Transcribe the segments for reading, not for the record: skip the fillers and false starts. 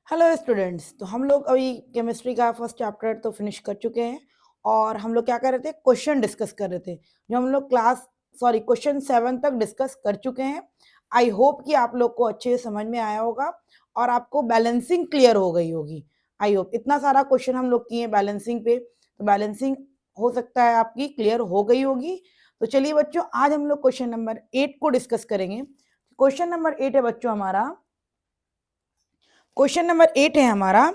Hello students. तो हम लोग अभी केमिस्ट्री का फर्स्ट चैप्टर तो फिनिश कर चुके हैं और हम लोग क्या कर रहे थे, क्वेश्चन डिस्कस कर रहे थे जो हम लोग क्वेश्चन 7 तक डिस्कस कर चुके हैं। आई होप कि आप लोग को अच्छे से समझ में आया होगा और आपको बैलेंसिंग क्लियर हो गई होगी। आई होप इतना सारा क्वेश्चन हम लोग किए बैलेंसिंग पे, तो बैलेंसिंग हो सकता है आपकी क्लियर हो गई होगी। तो चलिए बच्चों, आज हम लोग क्वेश्चन नंबर 8 को डिस्कस करेंगे। क्वेश्चन नंबर 8 है बच्चों हमारा, क्वेश्चन नंबर 8 है हमारा,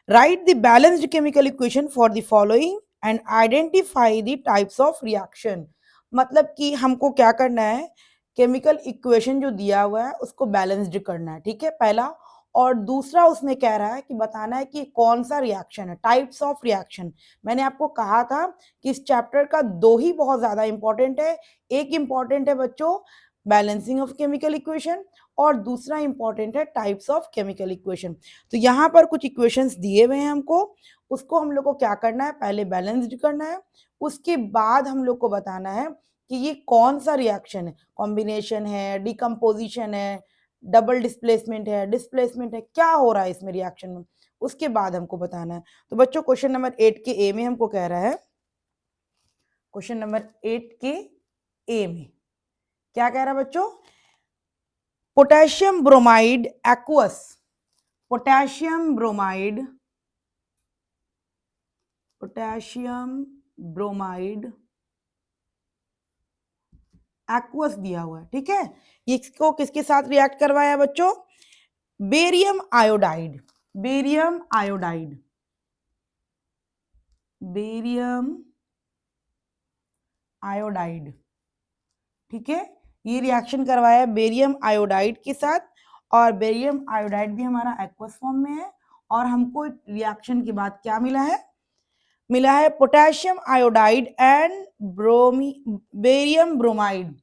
right the balanced chemical equation for the following and identify the types of reaction. मतलब कि हमको क्या करना है, केमिकल इक्वेशन जो दिया हुआ है उसको बैलेंस्ड करना है, ठीक है, पहला। और दूसरा उसमें कह रहा है कि बताना है कि कौन सा रिएक्शन है, टाइप्स ऑफ रिएक्शन। मैंने आपको कहा था कि इस चैप्टर का दो ही बहुत ज्यादा इंपॉर्टेंट है। एक इंपॉर्टेंट है बच्चों बैलेंसिंग ऑफ केमिकल इक्वेशन और दूसरा इंपॉर्टेंट है टाइप्स ऑफ केमिकल इक्वेशन। तो यहाँ पर कुछ इक्वेशंस दिए हुए हैं हमको, उसको हम लोग को क्या करना है, पहले बैलेंस्ड करना है, उसके बाद हम लोग को बताना है कि ये कौन सा रिएक्शन है, कॉम्बिनेशन है, डिकम्पोजिशन है, डबल डिस्प्लेसमेंट है, क्या हो रहा है इसमें रिएक्शन में, उसके बाद हमको बताना है। तो बच्चों क्वेश्चन नंबर 8 के ए में हमको कह रहा है, क्वेश्चन नंबर 8 के ए में क्या कह रहा है बच्चों, potassium bromide aqueous, potassium bromide aqueous दिया हुआ है, ठीक है। इसको किसके साथ रिएक्ट करवाया है बच्चों, barium iodide, barium iodide, barium iodide, ठीक है। ये रिएक्शन करवाया है बेरियम आयोडाइड के साथ, और बेरियम आयोडाइड भी हमारा एक्वस फॉर्म में है। और हमको रिएक्शन के बाद क्या मिला है potassium iodide and barium bromide,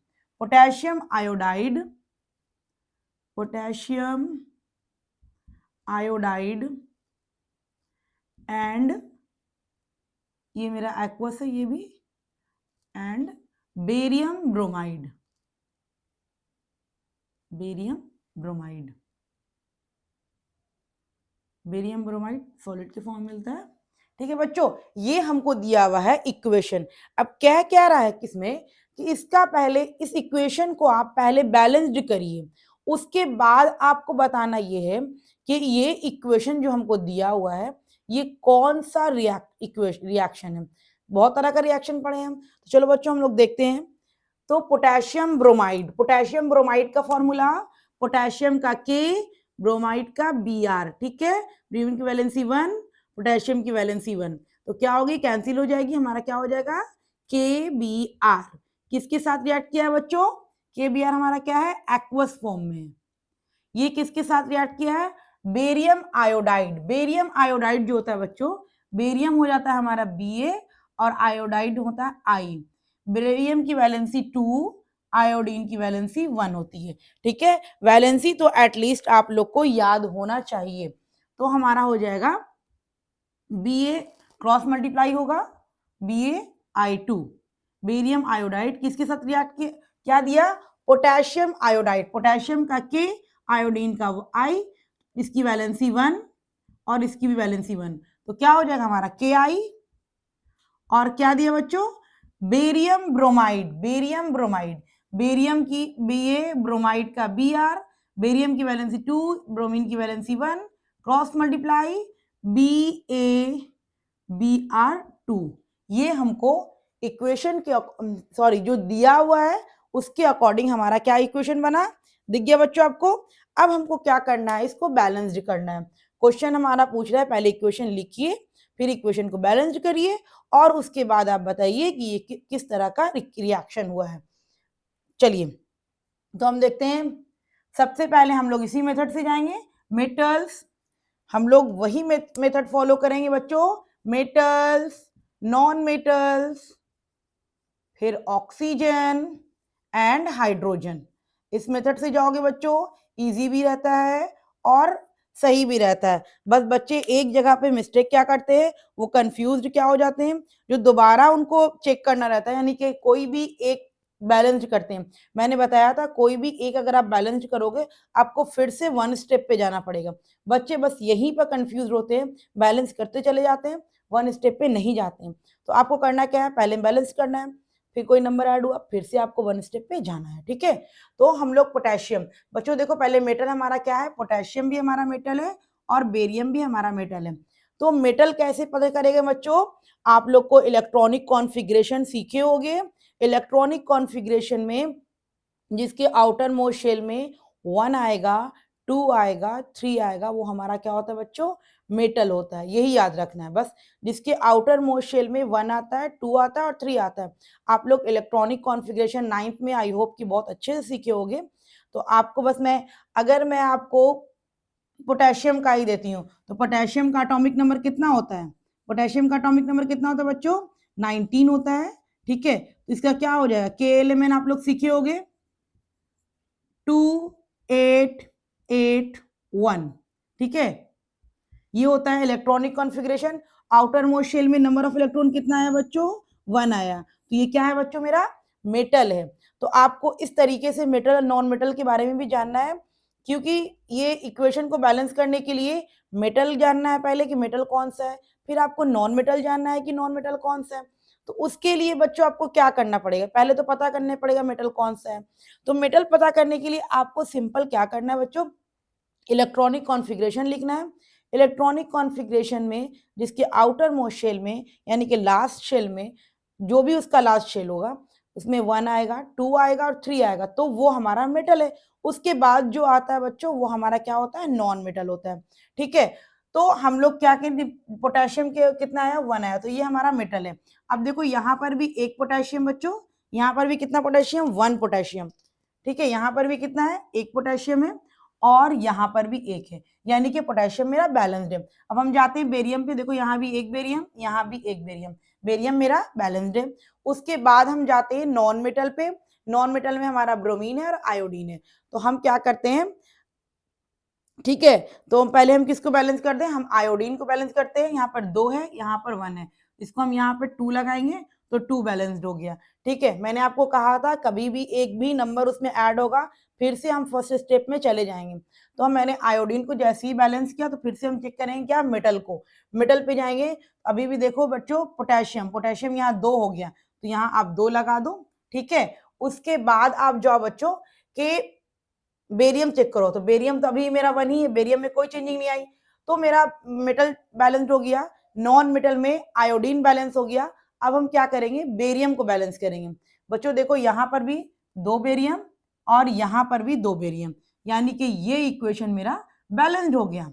potassium iodide and ये मेरा एक्वस है ये भी, and barium bromide, barium bromide solid के फॉर्म मिलता है, ठीक है बच्चों। ये हमको दिया हुआ है इक्वेशन। अब कह क्या रहा है किसमें कि इसका पहले इस इक्वेशन को आप पहले बैलेंस्ड करिए, उसके बाद आपको बताना ये है कि ये इक्वेशन जो हमको दिया हुआ है ये कौन सा रिएक्शन है। बहुत तरह का रिएक्शन पढ़े हम, तो चलो बच्चों हम लोग देखते हैं। तो पोटेशियम ब्रोमाइड का फॉर्मूला, पोटेशियम का के, ब्रोमाइड का Br, ठीक है। ब्रोमीन की वैलेंसी 1, पोटेशियम की वैलेंसी 1, तो क्या होगी, कैंसिल हो जाएगी, हमारा क्या हो जाएगा KBr। किसके साथ रिएक्ट किया है बच्चों, KBr हमारा क्या है, एक्वस फॉर्म में। ये किसके साथ रिएक्ट किया है, बेरियम आयोडाइड। बेरियम आयोडाइड जो होता है बच्चों, बेरियम हो जाता है हमारा Ba और आयोडाइड होता है I। बेरियम की वैलेंसी 2, आयोडीन की वैलेंसी 1 होती है, ठीक है। वैलेंसी तो एटलीस्ट आप लोग को याद होना चाहिए। तो हमारा हो जाएगा Ba क्रॉस मल्टीप्लाई होगा BaI2, बेरियम आयोडाइड किसके साथ रिएक्ट किया, क्या दिया, पोटेशियम आयोडाइड, पोटेशियम का के, आयोडीन का I, इसकी वैलेंसी 1 और इसकी भी वैलेंसी 1, तो क्या हो जाएगा हमारा KI। और क्या दिया बच्चों, बेरियम ब्रोमाइड, बेरियम की Ba, ब्रोमाइड का Br, बेरियम की वैलेंसी 2, ब्रोमीन की वैलेंसी 1, क्रॉस मल्टीप्लाई BaBr2। ये हमको इक्वेशन के जो दिया हुआ है उसके अकॉर्डिंग हमारा क्या इक्वेशन बना, दिख गया बच्चों आपको। अब हमको क्या करना है, इसको बैलेंस्ड करना है। क्वेश्चन हमारा पूछ रहा है पहले इक्वेशन लिखिए, फिर इक्वेशन को बैलेंस्ड करिए और उसके बाद आप बताइए कि ये किस तरह का रिएक्शन हुआ है। चलिए तो हम देखते हैं, सबसे पहले हम लोग इसी मेथड से जाएंगे, मेटल्स, हम लोग वही मेथड फॉलो करेंगे बच्चों, मेटल्स, नॉन मेटल्स, फिर ऑक्सीजन एंड हाइड्रोजन। इस मेथड से जाओगे बच्चों, इजी भी रहता है और सही भी रहता है। बस बच्चे एक जगह पे मिस्टेक क्या करते हैं, वो कंफ्यूज्ड क्या हो जाते हैं, जो दोबारा उनको चेक करना रहता है, यानी कि कोई भी एक बैलेंस करते हैं। मैंने बताया था कोई भी एक अगर आप बैलेंस करोगे आपको फिर से 1 स्टेप पे जाना पड़ेगा। बच्चे बस यहीं पर कंफ्यूज होते हैं, बैलेंस करते चले जाते हैं, 1 स्टेप पे नहीं जाते हैं। तो आपको करना क्या है, पहले बैलेंस करना है, फिर कोई नंबर ऐड हुआ फिर से आपको 1 स्टेप पे जाना है। ठीक है, तो हम लोग पोटेशियम, बच्चों देखो पहले मेटल हमारा क्या है, पोटेशियम भी हमारा मेटल है और बेरियम भी हमारा मेटल है। तो मेटल कैसे पता करेंगे बच्चों, आप लोग को इलेक्ट्रॉनिक कॉन्फ़िगरेशन सीखे होंगे। इलेक्ट्रॉनिक कॉन्फ़िगरेशन में जिसके आउटर मोस्ट शेल में 1 आएगा, 2 आएगा, 3 आएगा, वो हमारा क्या होता है बच्चों, मेटल होता है। यही याद रखना है बस, जिसके आउटर मोस्ट शेल में 1 आता है, 2 आता है और 3 आता है। आप लोग इलेक्ट्रॉनिक कॉन्फ़िगरेशन 9th में आई होप कि बहुत अच्छे से सीखे होंगे। तो आपको बस अगर मैं आपको पोटेशियम का ही देती हूँ, तो पोटेशियम का एटॉमिक नंबर कितना होता है, पोटेशियम का एटॉमिक नंबर कितना होता है बच्चों, 19 होता है। ठीक है, तो इसका क्या हो जाएगा, के एलिमेंट आप लोग सीखे होंगे 2 8 8 1। ठीक है, ये होता है electronic configuration. Outermost shell में नंबर ऑफ इलेक्ट्रॉन कितना आया बच्चों, 1 आया, तो ये क्या है बच्चों, मेरा मेटल है। तो आपको इस तरीके से मेटल और नॉन मेटल के बारे में भी जानना है, क्योंकि ये इक्वेशन को बैलेंस करने के लिए मेटल जानना है पहले कि मेटल कौन सा है, फिर आपको नॉन मेटल जानना है कि नॉन मेटल कौन सा है। तो उसके लिए बच्चों आपको क्या करना पड़ेगा, पहले तो पता करने पड़ेगा मेटल कौन सा है। तो मेटल पता करने के लिए आपको सिंपल क्या करना है बच्चों, इलेक्ट्रॉनिक कॉन्फ़िगरेशन लिखना है। इलेक्ट्रॉनिक कॉन्फ़िगरेशन में जिसके आउटर मोस्ट शेल में यानी कि लास्ट शेल में, जो भी उसका लास्ट शेल होगा उसमें 1 आएगा, 2 आएगा और 3 आएगा, तो वो हमारा मेटल है। उसके बाद जो आता है बच्चों वो हमारा क्या होता है, नॉन मेटल होता है। ठीक है, तो हम लोग क्या करें, पोटेशियम के कितना आया, 1 आया, तो ये हमारा मेटल है। अब देखो यहाँ पर भी एक पोटेशियम बच्चों, यहाँ पर भी कितना पोटेशियम, 1 पोटेशियम। ठीक है, यहाँ पर भी कितना है, एक पोटेशियम है और यहाँ पर भी एक है, यानी कि पोटेशियम मेरा बैलेंस्ड है। अब हम जाते हैं बेरियम पे, देखो यहाँ भी एक बेरियम, यहाँ भी एक बेरियम, बेरियम मेरा बैलेंस्ड है। उसके बाद हम जाते हैं नॉन मेटल पे, नॉन मेटल में हमारा ब्रोमीन है और आयोडीन है। तो हम क्या करते हैं, ठीक है, तो पहले हम किसको बैलेंस करते हैं, हम आयोडीन को बैलेंस करते हैं। यहाँ पर 2 है, यहाँ पर 1 है, इसको हम यहाँ पर 2 लगाएंगे तो 2 बैलेंस्ड हो गया। ठीक है, मैंने आपको कहा था कभी भी एक भी नंबर उसमें ऐड होगा फिर से हम फर्स्ट स्टेप में चले जाएंगे। तो मैंने आयोडीन को जैसे ही बैलेंस किया तो फिर से हम चेक करेंगे क्या, मेटल को, मेटल पे जाएंगे। अभी भी देखो बच्चों पोटेशियम, पोटेशियम यहाँ 2 हो गया तो यहाँ आप 2 लगा दो। ठीक है, उसके बाद आप जाओ बच्चों के बेरियम चेक करो, तो बेरियम तो अभी मेरा 1 ही है, बेरियम में कोई चेंजिंग नहीं आई, तो मेरा मेटल बैलेंस हो गया। नॉन मेटल में आयोडीन बैलेंस हो गया। अब हम क्या करेंगे, बेरियम को बैलेंस करेंगे। बच्चों देखो यहाँ पर भी 2 बेरियम और यहाँ पर भी 2 बेरियम, यानी कि ये इक्वेशन मेरा बैलेंस्ड हो गया।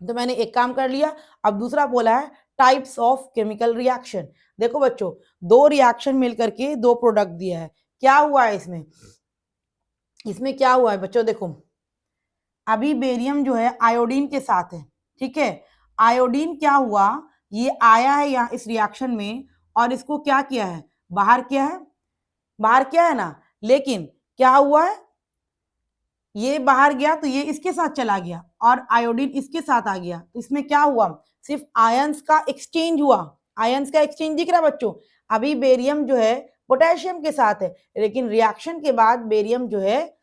तो मैंने एक काम कर लिया। अब दूसरा बोला है टाइप्स ऑफ केमिकल रिएक्शन। देखो बच्चों 2 रिएक्शन मिलकर के 2 प्रोडक्ट दिया है, क्या हुआ है इसमें, इसमें क्या हुआ है बच्चों, देखो अभी बेरियम जो है आयोडीन के साथ है। ठीक है, आयोडीन क्या हुआ, ये आया है यहाँ इस रिएक्शन में और इसको क्या किया है, बाहर किया है, बाहर किया है ना, लेकिन क्या हुआ है, ये बाहर गया तो ये इसके साथ चला गया और आयोडीन इसके साथ आ गया, तो इसमें क्या हुआ, सिर्फ आयंस का एक्सचेंज हुआ। आयंस का एक्सचेंज दिख रहा है बच्चों, अभी बेरियम जो है पोटेशियम के साथ है, लेकिन रिएक्शन के बाद बेरियम जो है,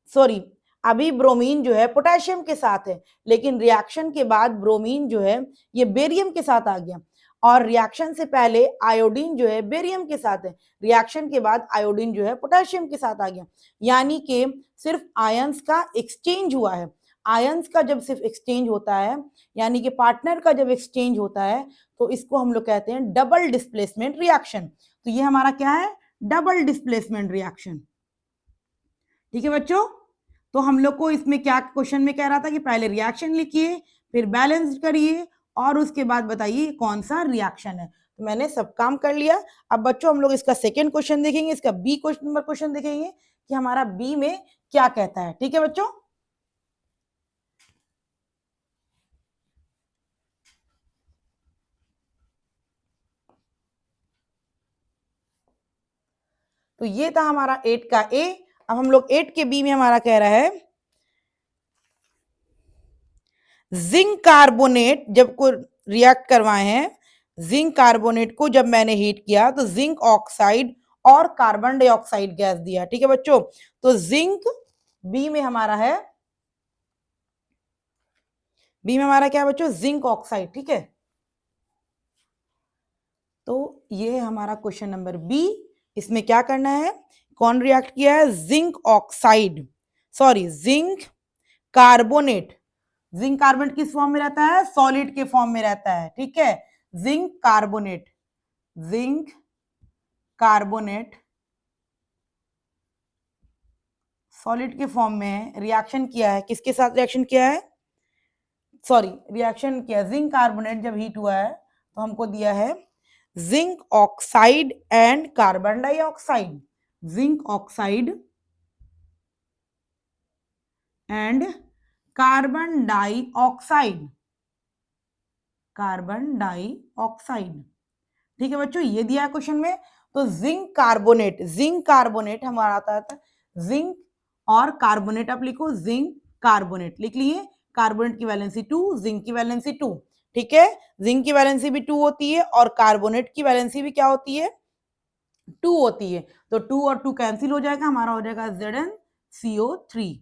सॉरी, अभी ब्रोमीन जो है पोटेशियम के साथ है, लेकिन रिएक्शन के बाद ब्रोमीन जो है ये बेरियम के साथ आ गया। और रिएक्शन से पहले आयोडीन जो है बेरियम के साथ है, रिएक्शन के बाद आयोडीन जो है पोटेशियम के साथ आ गया, यानी कि सिर्फ आयंस का एक्सचेंज हुआ है। आयंस का जब सिर्फ एक्सचेंज होता है, यानी कि पार्टनर का जब एक्सचेंज होता है, तो इसको हम लोग कहते हैं डबल डिस्प्लेसमेंट रिएक्शन। तो ये हमारा क्या है, डबल डिस्प्लेसमेंट रिएक्शन। ठीक है बच्चों, तो हम लोग को इसमें क्या क्वेश्चन में कह रहा था कि पहले रिएक्शन लिखिए, फिर बैलेंस करिए और उसके बाद बताइए कौन सा रिएक्शन है। तो मैंने सब काम कर लिया। अब बच्चों हम लोग इसका सेकेंड क्वेश्चन देखेंगे, इसका बी नंबर क्वेश्चन देखेंगे कि हमारा बी में क्या कहता है। ठीक है बच्चों, तो ये था हमारा 8 का ए। अब हम लोग 8 के बी में हमारा कह रहा है जिंक कार्बोनेट जब को रिएक्ट करवाए हैं, जिंक कार्बोनेट को जब मैंने हीट किया तो जिंक ऑक्साइड और कार्बन डाइऑक्साइड गैस दिया है। ठीक है बच्चों, तो जिंक बी में हमारा है, बी में हमारा क्या है बच्चों, जिंक ऑक्साइड। ठीक है, तो ये है हमारा क्वेश्चन नंबर बी। इसमें क्या करना है, कौन रिएक्ट किया है, zinc oxide, sorry zinc carbonate. Zinc carbonate किस फॉर्म में रहता है, सॉलिड के फॉर्म में रहता है। ठीक है, zinc carbonate, zinc carbonate solid के फॉर्म में रिएक्शन किया है, किसके साथ रिएक्शन किया है, सॉरी रिएक्शन किया, जिंक कार्बोनेट जब हीट हुआ है तो हमको दिया है zinc oxide and carbon dioxide, zinc oxide and carbon dioxide, carbon dioxide. ठीक है बच्चों, ये दिया है क्वेश्चन में। तो जिंक कार्बोनेट, जिंक कार्बोनेट हमारा आता था, जिंक और कार्बोनेट आप लिखो, जिंक कार्बोनेट लिख लिए, कार्बोनेट की वैलेंसी 2, जिंक की वैलेंसी 2। ठीक है, जिंक की वैलेंसी भी 2 होती है और कार्बोनेट की वैलेंसी भी क्या होती है, 2 होती है। तो 2 और 2 कैंसिल हो जाएगा, हमारा हो जाएगा ZnCO3।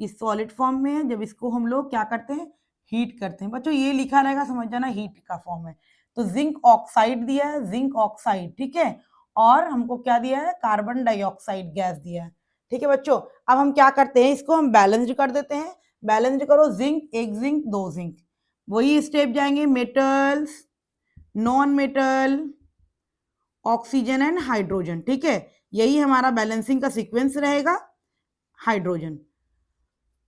इस सॉलिड फॉर्म में है, जब इसको हम लोग क्या करते हैं, हीट करते हैं। बच्चों ये लिखा रहेगा, समझ जाना हीट का फॉर्म है। तो जिंक ऑक्साइड दिया है, जिंक ऑक्साइड। ठीक है, और हमको क्या दिया है, कार्बन डाइऑक्साइड गैस दिया है। ठीक है बच्चों, अब हम क्या करते हैं, इसको हम बैलेंस्ड कर देते हैं। बैलेंस्ड करो, जिंक एक जिंक दो जिंक, वही स्टेप जाएंगे, metals, non metal, oxygen and hydrogen. ठीक है, यही हमारा बैलेंसिंग का सीक्वेंस रहेगा। हाइड्रोजन,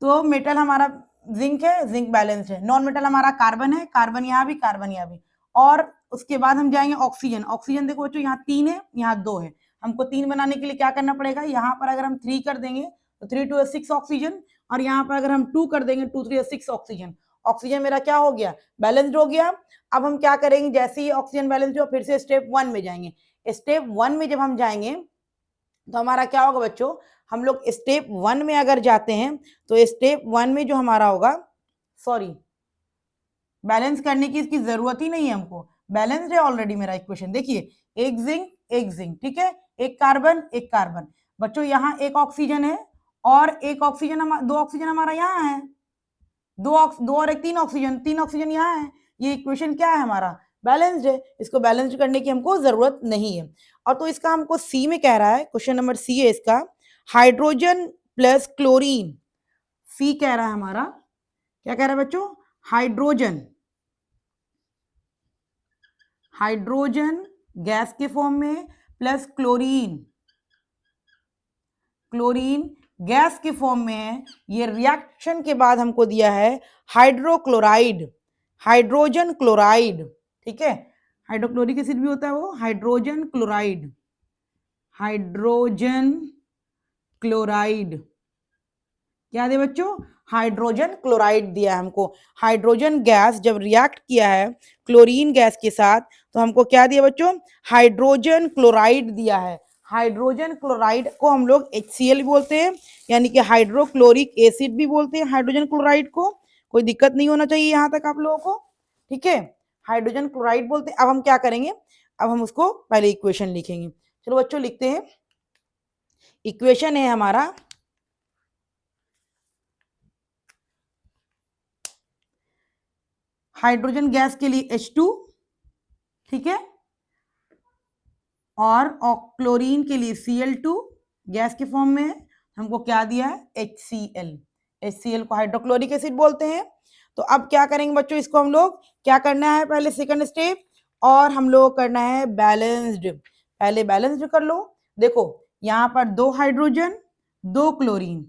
तो मेटल हमारा जिंक है, जिंक बैलेंस है। नॉन मेटल हमारा कार्बन है, कार्बन यहाँ भी, कार्बन यहाँ भी। और उसके बाद हम जाएंगे ऑक्सीजन। ऑक्सीजन देखो बच्चों, यहाँ 3 है, यहाँ 2 है। हमको 3 बनाने के लिए क्या करना पड़ेगा, यहाँ पर अगर हम 3 कर देंगे तो 3 2 6 ऑक्सीजन, और यहाँ पर अगर हम 2 कर देंगे 2 3 6 ऑक्सीजन। ऑक्सीजन मेरा क्या हो गया, बैलेंस्ड हो गया। अब हम क्या करेंगे, जैसे ही ऑक्सीजन बैलेंस हो फिर से स्टेप 1 में जाएंगे। स्टेप 1 में जब हम जाएंगे तो हमारा क्या होगा बच्चों, हम लोग स्टेप 1 में अगर जाते हैं तो स्टेप 1 में जो हमारा होगा, सॉरी बैलेंस करने की इसकी जरूरत ही नहीं है हमको, बैलेंस है ऑलरेडी मेरा इक्वेशन। देखिए एक जिंक एक जिंक, ठीक है, एक कार्बन एक कार्बन। बच्चों यहाँ एक ऑक्सीजन है और एक ऑक्सीजन, 2 ऑक्सीजन हमारा यहाँ है, दो और एक 3 ऑक्सीजन, 3 ऑक्सीजन यहाँ है। ये इक्वेशन क्या है हमारा, बैलेंस्ड है। इसको बैलेंस्ड करने की हमको जरूरत नहीं है। और तो इसका हमको सी में कह रहा है, क्वेश्चन नंबर सी है इसका, हाइड्रोजन प्लस क्लोरीन। सी कह रहा है हमारा, क्या कह रहा है बच्चों, हाइड्रोजन, हाइड्रोजन गैस के फॉर्म में प्लस क्लोरीन, क्लोरीन गैस के फॉर्म में है। ये रिएक्शन के बाद हमको दिया है हाइड्रोक्लोराइड, हाइड्रोजन क्लोराइड। ठीक है, हाइड्रोक्लोरिक एसिड भी होता है वो, हाइड्रोजन क्लोराइड, हाइड्रोजन क्लोराइड क्या दे बच्चों, हाइड्रोजन क्लोराइड दिया है हमको। हाइड्रोजन गैस जब रिएक्ट किया है क्लोरीन गैस के साथ तो हमको क्या दिया बच्चों, हाइड्रोजन क्लोराइड दिया है। हाइड्रोजन क्लोराइड को हम लोग HCl बोलते हैं, यानी कि हाइड्रोक्लोरिक एसिड भी बोलते हैं हाइड्रोजन क्लोराइड को। कोई दिक्कत नहीं होना चाहिए यहाँ तक आप लोगों को, ठीक है, हाइड्रोजन क्लोराइड बोलते हैं। अब हम क्या करेंगे, अब हम उसको पहले इक्वेशन लिखेंगे। चलो बच्चों लिखते हैं, इक्वेशन है हमारा हाइड्रोजन गैस के लिए H2, ठीक है, और क्लोरीन के लिए Cl2 गैस के फॉर्म में है। हमको क्या दिया है, HCl, HCl को हाइड्रोक्लोरिक एसिड बोलते हैं। तो अब क्या करेंगे बच्चों, इसको हम लोग क्या करना है, पहले सेकंड स्टेप, और हम लोग करना है बैलेंस्ड। पहले बैलेंस्ड कर लो। देखो यहाँ पर 2 हाइड्रोजन 2 क्लोरीन,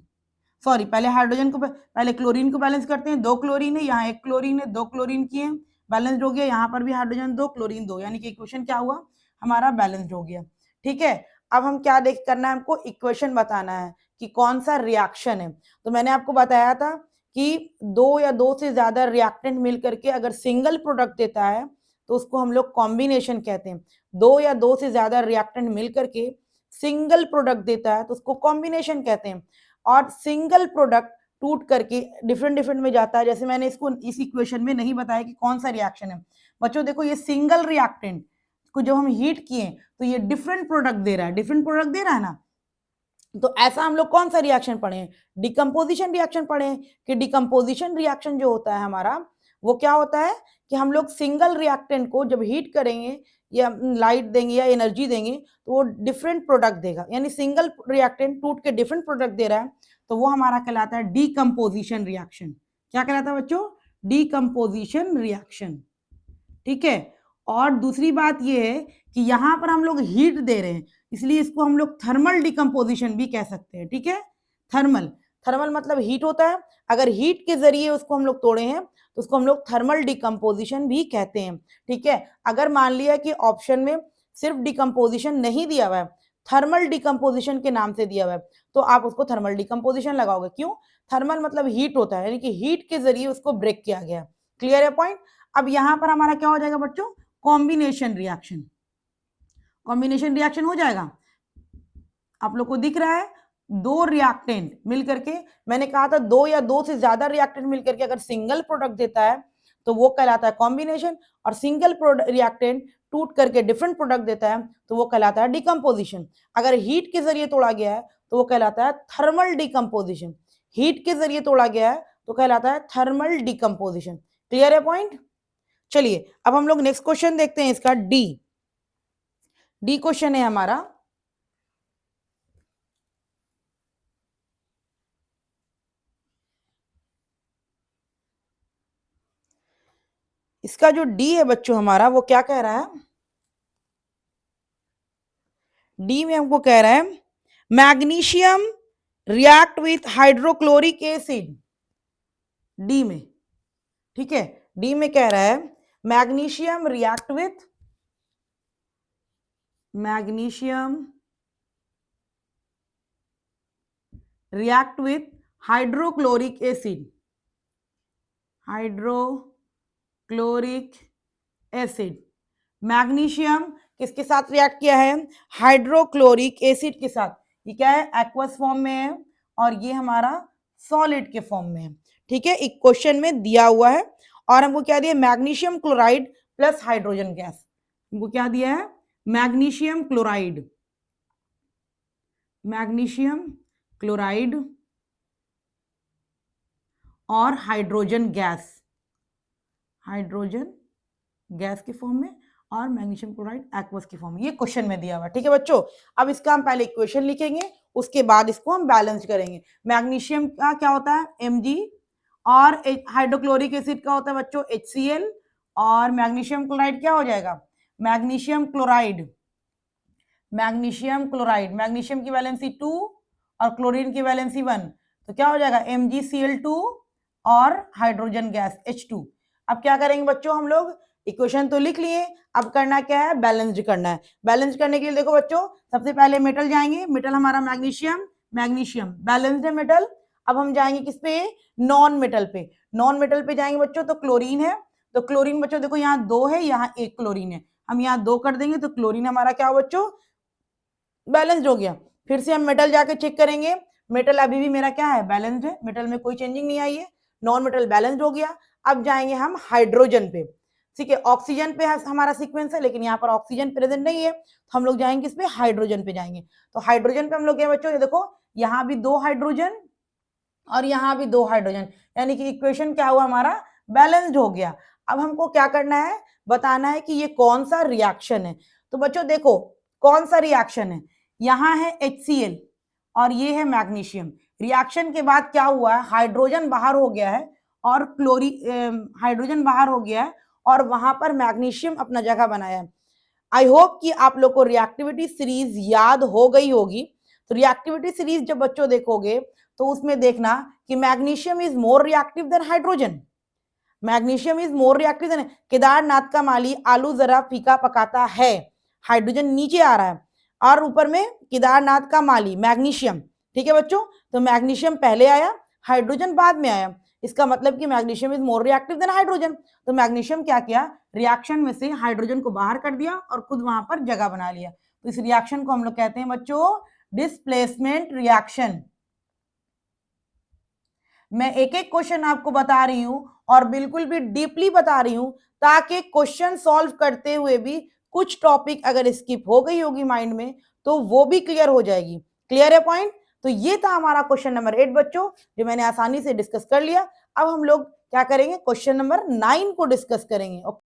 सॉरी पहले हाइड्रोजन को, पहले क्लोरीन को बैलेंस करते हैं। 2 क्लोरीन है, यहाँ 1 क्लोरीन है, 2 क्लोरीन की है, बैलेंस्ड हो गया। यहाँ पर भी हाइड्रोजन 2 क्लोरीन 2, यानी कि इक्वेशन क्या हुआ हमारा, बैलेंस्ड हो गया। ठीक है, अब हम क्या देख करना है, हमको इक्वेशन बताना है कि कौन सा रिएक्शन है। तो मैंने आपको बताया था कि 2 या 2 से ज्यादा रिएक्टेंट मिल करके अगर सिंगल प्रोडक्ट देता है तो उसको हम लोग कॉम्बिनेशन कहते हैं। 2 या 2 से ज्यादा रिएक्टेंट मिल करके सिंगल प्रोडक्ट देता है तो उसको कॉम्बिनेशन कहते हैं। और सिंगल प्रोडक्ट टूट करके डिफरेंट डिफरेंट में जाता है, जैसे मैंने इसको इस इक्वेशन में नहीं बताया कि कौन सा रिएक्शन है। बच्चों देखो ये सिंगल रिएक्टेंट, को जब हम हीट किए तो ये डिफरेंट प्रोडक्ट दे रहा है, डिफरेंट प्रोडक्ट दे रहा है ना। तो ऐसा हम लोग कौन सा रिएक्शन पढ़े हैं, डिकम्पोजिशन रिएक्शन पढ़े हैं, कि डिकम्पोजिशन रिएक्शन जो होता है हमारा वो क्या होता है कि हम लोग सिंगल रिएक्टेंट को जब हीट करेंगे या लाइट देंगे या एनर्जी देंगे तो वो डिफरेंट प्रोडक्ट देगा, यानी सिंगल रिएक्टेंट टूट के डिफरेंट प्रोडक्ट दे रहा है, तो वो हमारा कहलाता है डिकम्पोजिशन रिएक्शन। क्या कहलाता है बच्चों, डिकम्पोजिशन रिएक्शन। ठीक है, और दूसरी बात ये है कि यहां पर हम लोग हीट दे रहे हैं, इसलिए इसको हम लोग थर्मल डिकम्पोजिशन भी कह सकते हैं। ठीक है, थर्मल, थर्मल मतलब हीट होता है, अगर हीट के जरिए उसको हम लोग तोड़े हैं तो उसको हम लोग थर्मल डिकम्पोजिशन भी कहते हैं। ठीक है, अगर मान लिया कि ऑप्शन में सिर्फ डिकम्पोजिशन नहीं दिया हुआ है, थर्मल डिकम्पोजिशन के नाम से दिया हुआ है, तो आप उसको थर्मल डिकम्पोजिशन लगाओगे। क्यों, थर्मल मतलब हीट होता है, यानी कि हीट के जरिए उसको ब्रेक किया गया। क्लियर है पॉइंट। अब यहां पर हमारा क्या हो जाएगा बच्चों, कॉम्बिनेशन रिएक्शन। कॉम्बिनेशन रिएक्शन हो जाएगा, आप लोग को दिख रहा है, दो रिएक्टेंट मिलकर के, मैंने कहा था दो या दो से ज्यादा रिएक्टेंट मिलकर के अगर सिंगल प्रोडक्ट देता है तो वो कहलाता है कॉम्बिनेशन, और सिंगल रिएक्टेंट टूट करके डिफरेंट प्रोडक्ट देता है तो वो कहलाता है डिकम्पोजिशन। अगर हीट के जरिए तोड़ा गया है तो वो कहलाता है थर्मल डिकम्पोजिशन, हीट के जरिए तोड़ा गया है तो कहलाता है थर्मल डिकम्पोजिशन। क्लियर है पॉइंट। चलिए अब हम लोग नेक्स्ट क्वेश्चन देखते हैं, इसका डी। डी क्वेश्चन है हमारा, इसका जो डी है बच्चों हमारा वो क्या कह रहा है, डी में हमको कह रहा है magnesium react with hydrochloric acid. D में, ठीक है, डी में कह रहा है magnesium react with, magnesium react with hydrochloric acid, hydrochloric acid. Magnesium किसके साथ रिएक्ट किया है, हाइड्रोक्लोरिक एसिड के साथ। ये क्या है, एक्वस फॉर्म में है और ये हमारा सॉलिड के फॉर्म में है। ठीक है, एक क्वेश्चन में दिया हुआ है, और हमको क्या दिया, magnesium chloride plus hydrogen gas. हमको क्या दिया है, मैग्नीशियम क्लोराइड, मैग्नीशियम क्लोराइड और हाइड्रोजन गैस, हाइड्रोजन गैस के फॉर्म में, और मैग्नीशियम क्लोराइड एक्वस की फॉर्म में। ये क्वेश्चन में दिया हुआ। ठीक है बच्चों, अब इसका हम पहले इक्वेशन लिखेंगे, उसके बाद इसको हम बैलेंस करेंगे। मैग्नीशियम का क्या होता है, Mg, और हाइड्रोक्लोरिक एसिड का होता है बच्चों HCl, और मैग्नीशियम क्लोराइड क्या हो जाएगा, magnesium chloride, magnesium chloride, magnesium की वैलेंसी 2 और क्लोरीन की वैलेंसी 1, तो क्या हो जाएगा MgCl2 और हाइड्रोजन गैस H2। अब क्या करेंगे बच्चों, हम लोग इक्वेशन तो लिख लिए, अब करना क्या है, बैलेंस्ड करना है। बैलेंस करने के लिए देखो बच्चों, सबसे पहले मेटल जाएंगे, मेटल हमारा मैग्नीशियम, मैग्नीशियम बैलेंस्ड है मेटल। अब हम जाएंगे किस पे, नॉन मेटल पे। नॉन मेटल पे जाएंगे बच्चों तो क्लोरीन है, तो क्लोरीन बच्चों देखो यहाँ 2 है, यहाँ 1 क्लोरीन है, हम यहाँ 2 कर देंगे तो क्लोरीन हमारा क्या हो बच्चों, बैलेंस्ड हो गया। फिर से हम मेटल जाके चेक करेंगे, मेटल अभी भी मेरा क्या है, बैलेंस्ड है, मेटल में कोई चेंजिंग नहीं आई है, नॉन मेटल बैलेंस्ड हो गया। अब जाएंगे हम हाइड्रोजन पे। ठीक है, ऑक्सीजन पे हमारा सीक्वेंस है, लेकिन यहाँ पर ऑक्सीजन प्रेजेंट नहीं है, तो हम लोग जाएंगे इस पे, हाइड्रोजन पे जाएंगे। तो हाइड्रोजन पे हम लोग क्या बच्चों, ये देखो यहाँ भी 2 हाइड्रोजन और यहाँ भी 2 हाइड्रोजन, यानी कि इक्वेशन क्या हुआ हमारा, बैलेंस्ड हो गया। अब हमको क्या करना है, बताना है कि ये कौन सा रिएक्शन है। तो बच्चों देखो कौन सा रिएक्शन है, यहाँ है HCl और ये है मैग्नीशियम। रिएक्शन के बाद क्या हुआ है, हाइड्रोजन बाहर हो गया है और हाइड्रोजन बाहर हो गया है और वहां पर मैग्नीशियम अपना जगह बनाया है। आई होप कि आप लोग को रिएक्टिविटी सीरीज याद हो गई होगी। तो रिएक्टिविटी सीरीज जब बच्चों देखोगे तो उसमें देखना कि magnesium is more reactive than hydrogen, magnesium is more reactive than, Kedarnath का माली आलू जरा फीका पकाता है, हाइड्रोजन नीचे आ रहा है और ऊपर में केदारनाथ का माली मैग्नीशियम। ठीक है बच्चों, तो मैग्नीशियम पहले आया, हाइड्रोजन बाद में आया, इसका मतलब कि magnesium is more reactive than hydrogen. तो मैग्नीशियम क्या किया, रिएक्शन में से हाइड्रोजन को बाहर कर दिया और खुद वहां पर जगह बना लिया। तो इस रिएक्शन को हम लोग कहते हैं बच्चों डिस्प्लेसमेंट रिएक्शन। मैं एक एक क्वेश्चन आपको बता रही हूं और बिल्कुल भी डीपली बता रही हूं, ताकि क्वेश्चन सॉल्व करते हुए भी कुछ टॉपिक अगर स्किप हो गई होगी माइंड में तो वो भी क्लियर हो जाएगी। क्लियर है पॉइंट? तो ये था हमारा क्वेश्चन नंबर 8 बच्चों, जो मैंने आसानी से डिस्कस कर लिया। अब हम लोग क्या करेंगे, क्वेश्चन नंबर 9 को डिस्कस करेंगे।